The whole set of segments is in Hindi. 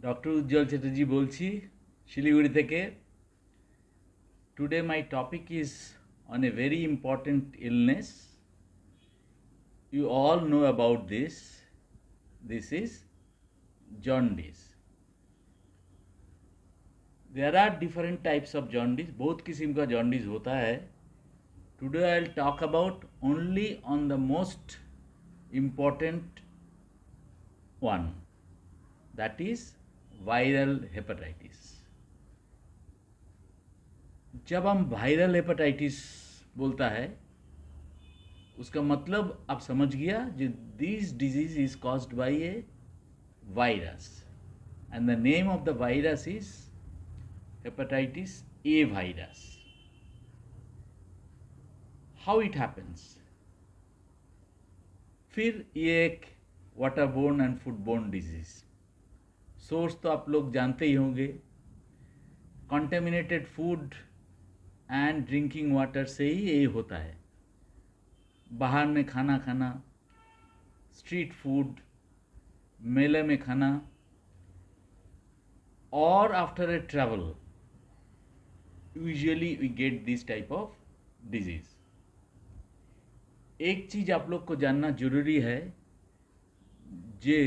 ডক্টর উজ্জ্বল চ্যাটার্জি বলছি শিলিগুড়ি থেকে। Today my topic is on a very important illness. You all know about this is jaundice. There are different types of jaundice, बहुत किस्म का जॉन्डिस होता है। Today I will talk about only on the most important one, that is viral hepatitis. जब हम वायरल हेपेटाइटिस बोलता है उसका मतलब आप समझ गया जो this disease is caused by A virus and the name of the virus is hepatitis A virus. How it happens? फिर ये एक वाटरबोर्न एंड फूडबोर्न डिजीज। सोर्स तो आप लोग जानते ही होंगे, contaminated food and drinking water से ही ये होता है। बाहर में खाना खाना, स्ट्रीट फूड, मेले में खाना, और after a travel usually we get this type of disease. एक चीज आप लोग को जानना जरूरी है, जे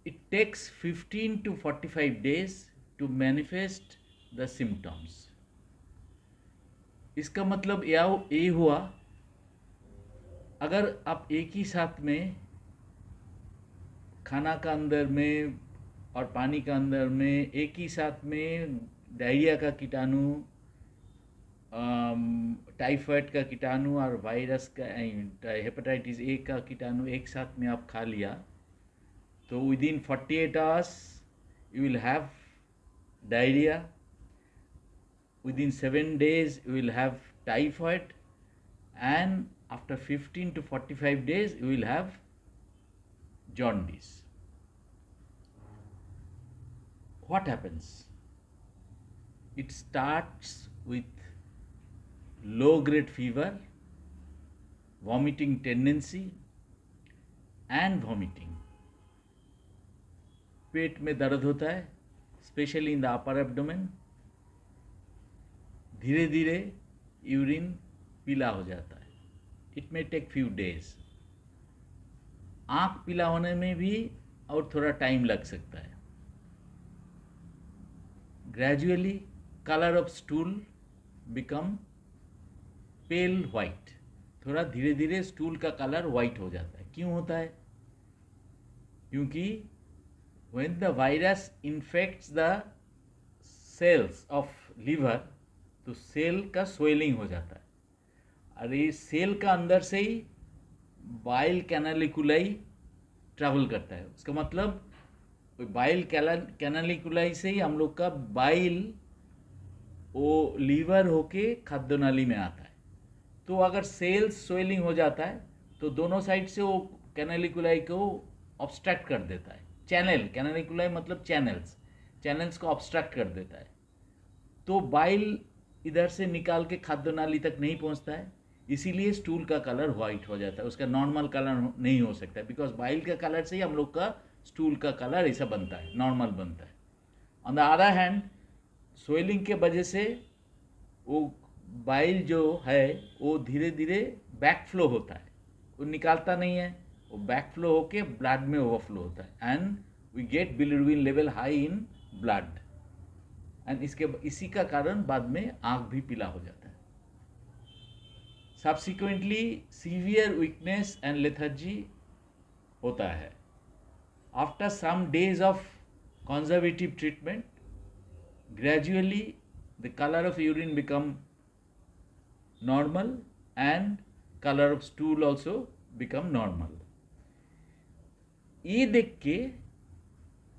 it takes 15 to 45 days to manifest the symptoms. इसका मतलब ये हुआ, अगर आप एक ही साथ में खाना का अंदर में और पानी का अंदर में एक ही साथ में डायरिया का कीटाणु, टाइफाइड का कीटाणु और वायरस का हेपेटाइटिस ए का कीटाणु एक साथ में आप खा लिया तो with in 48 hours you will have diarrhea. Within 7 days you will have typhoid, and after 15 to 45 days you will have jaundice. What happens? It starts with low grade fever, vomiting tendency and vomiting. पेट में दर्द होता है, especially in the upper abdomen. धीरे धीरे यूरिन पीला हो जाता है। It may take few days. आँख पीला होने में भी और थोड़ा टाइम लग सकता है। Gradually colour of stool become pale white. थोड़ा धीरे धीरे स्टूल का कलर वाइट हो जाता है। क्यों होता है? क्योंकि when the virus infects the cells of liver तो सेल का स्वेलिंग हो जाता है। और ये सेल का अंदर से ही बाइल कैनालिकुलाई ट्रैवल करता है। उसका मतलब बाइल कैनालिकुलाई से ही हम लोग का बाइल वो लीवर होके खाद्य नाली में आता है। तो अगर सेल स्वेलिंग हो जाता है तो दोनों साइड से वो कैनालिकुलाई को ऑब्स्ट्रैक्ट कर देता है। चैनल, कैनालिकुलाई मतलब चैनल्स को ऑब्स्ट्रैक्ट कर देता है। तो बाइल इधर से निकाल के खाद्य नाली तक नहीं पहुंचता है, इसीलिए स्टूल का कलर वाइट हो जाता है। उसका नॉर्मल कलर नहीं हो सकता, बिकॉज बाइल का कलर से ही हम लोग का स्टूल का कलर ऐसा बनता है, नॉर्मल बनता है। On the other hand swelling के वजह से वो बाइल जो है वो धीरे धीरे बैक फ्लो होता है, वो निकालता नहीं है, वो बैक फ्लो होके ब्लड में ओवरफ्लो होता है and we get bilirubin level high in blood. And इसी का कारण बाद में आँख भी पीला हो जाता है। Subsequently severe weakness and lethargy होता है। After some days of conservative treatment gradually the colour of urine become normal and colour of stool also become normal. ये देख के,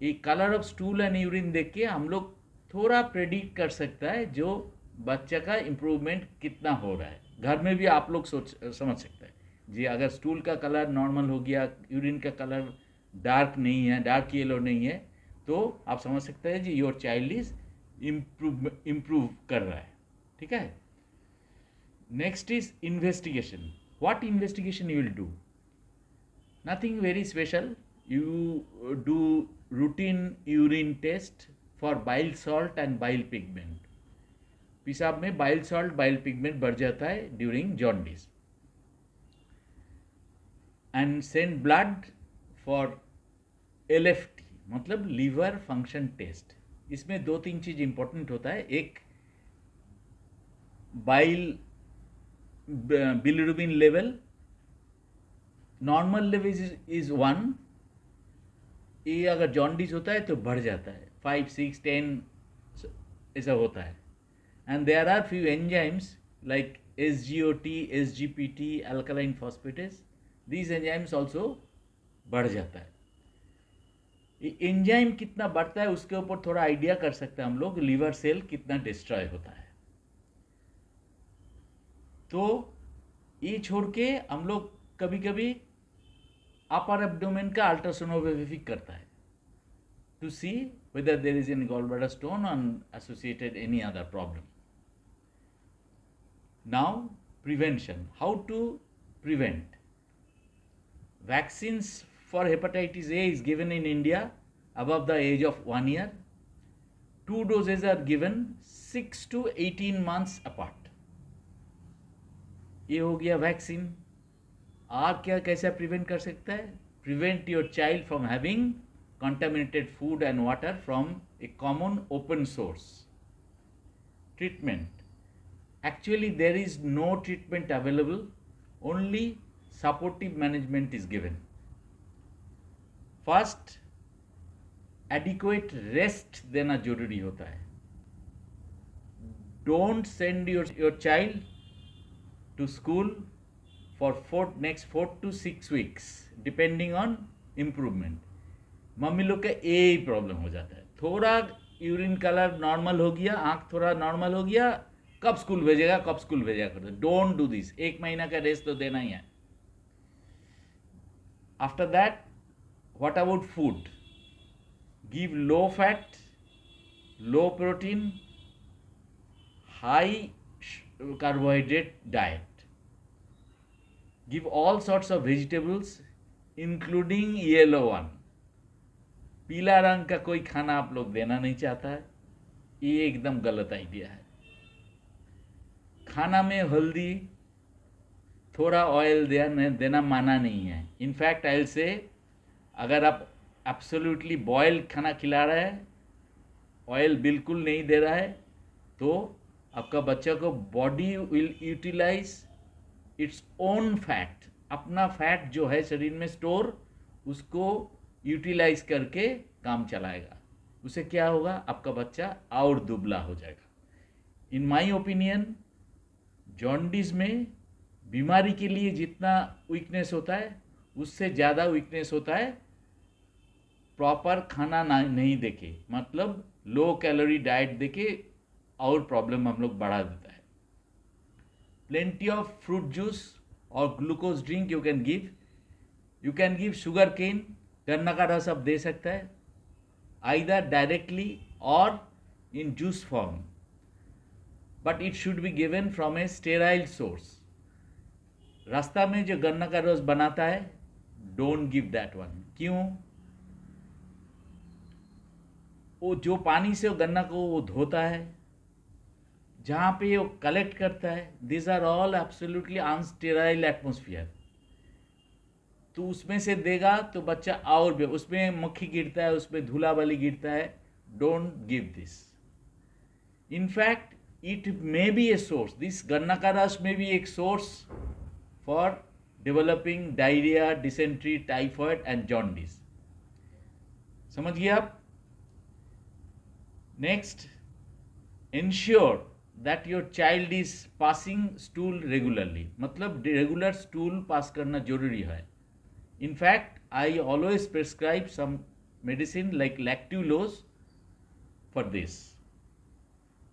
ये colour of stool and urine देख के हम लोग थोड़ा प्रेडिक्ट कर सकता है जो बच्चा का इम्प्रूवमेंट कितना हो रहा है। घर में भी आप लोग समझ सकते हैं जी, अगर स्टूल का कलर नॉर्मल हो गया, यूरिन का कलर डार्क नहीं है, डार्क येलो नहीं है, तो आप समझ सकते हैं जी योर चाइल्ड इज इम्प्रूव कर रहा है। ठीक है। Next is investigation. What investigation you will do? Nothing very special. you do routine urine test for bile salt and bile pigment. पेशाब में बाइल सॉल्ट बाइल पिगमेंट बढ़ जाता है during jaundice. And send blood for LFT मतलब लीवर फंक्शन टेस्ट. इसमें 2-3 चीज इंपॉर्टेंट होता है. एक bile bilirubin level normal level is 1. ये अगर जॉन्डिस होता है तो बढ़ जाता है 5, 6, 10 ऐसा होता है. And there are few enzymes like SGOT, SGPT, alkaline phosphatase. These enzymes also बढ़ जाता है. ये एंजाइम कितना बढ़ता है उसके ऊपर थोड़ा आइडिया कर सकते हैं हम लोग. लीवर सेल कितना डिस्ट्रॉय होता है. तो ये छोड़ के हम लोग कभी कभी अपर एब्डोमेन का अल्ट्रासोनोग्राफी करता है to see whether there is any gallbladder stone and associated any other problem. Now, prevention. How to prevent? Vaccines for hepatitis A is given in India above the age of 1 year. 2 doses are given 6 to 18 months apart. ये हो गया वैक्सीन. आप क्या कैसे प्रिवेंट कर सकता है? Prevent your child from having contaminated food and water from a common open source. Treatment. Actually, there is no treatment available, only supportive management is given. First, adequate rest देना जरूरी होता है. Don't send your child to school for next 4 to 6 weeks, depending on improvement. Mummy लोग का यही प्रॉब्लम हो जाता है. थोड़ा यूरिन कलर नॉर्मल हो गया, आंख थोड़ा नॉर्मल हो गया, कब स्कूल भेजेगा करते. Don't do this. 1 महीना का रेस्ट तो देना ही है. After that, what about food? Give low fat, low protein, high carbohydrate diet. Give all sorts of vegetables including yellow one. पीला रंग का कोई खाना आप लोग देना नहीं चाहता है. ये एकदम गलत आइडिया है. खाना में हल्दी, थोड़ा ऑयल देना माना नहीं है. इनफैक्ट आई विल से, अगर आप एब्सोल्युटली बॉयल खाना खिला रहा है, ऑयल बिल्कुल नहीं दे रहा है, तो आपका बच्चा को body will utilize its own fat. अपना फैट जो है शरीर में स्टोर, उसको यूटिलाइज करके काम चलाएगा. उससे क्या होगा? आपका बच्चा और दुबला हो जाएगा. इन माय ओपिनियन, जॉन्डिस में बीमारी के लिए जितना वीकनेस होता है उससे ज़्यादा वीकनेस होता है प्रॉपर खाना नहीं देके, मतलब लो कैलोरी डाइट देके, और प्रॉब्लम हम लोग बढ़ा देता है. प्लेंटी ऑफ फ्रूट जूस और glucose drink you can give. You can give sugarcane, गन्ना का रस आप दे सकता है, आइदर डायरेक्टली और in juice form, but it should be given from a sterile source. रास्ता में जो गन्ना का रस बनाता है, डोंट गिव दैट वन. क्यों? वो जो पानी से वो गन्ना को वो धोता है, जहाँ पे वो कलेक्ट करता है, this are all absolutely unsterile atmosphere. तो उसमें से देगा तो बच्चा और भी, उसमें मक्खी गिरता है, उसमें धूला बाली गिरता है. Don't give this. In fact it may be a source, this गन्ना का रस में भी एक source for developing diarrhoea, dysentery, typhoid and jaundice. समझ गए आप? Next, ensure that your child is passing stool regularly. मतलब रेगुलर स्टूल पास करना जरूरी है. In fact, I always prescribe some medicine like lactulose for this.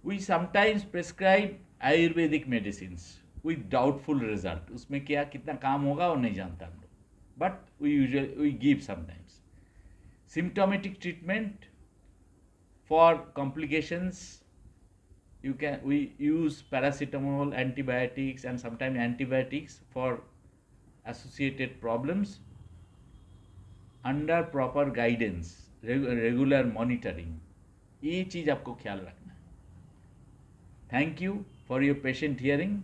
We sometimes prescribe Ayurvedic medicines with doubtful result. उसमें क्या कितना काम होगा वो नहीं जानता हम लोग. But we give sometimes. Symptomatic treatment for complications, we use paracetamol, antibiotics, and sometimes antibiotics for associated problems. Under proper guidance, regular monitoring. ये चीज़ आपको ख्याल रखना है। Thank you for your patient hearing.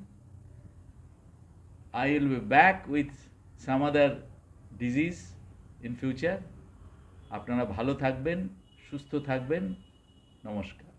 I will be back with some other disease in future. আপনারা ভালো থাকবেন, সুস্থ থাকবেন। নমস্কার।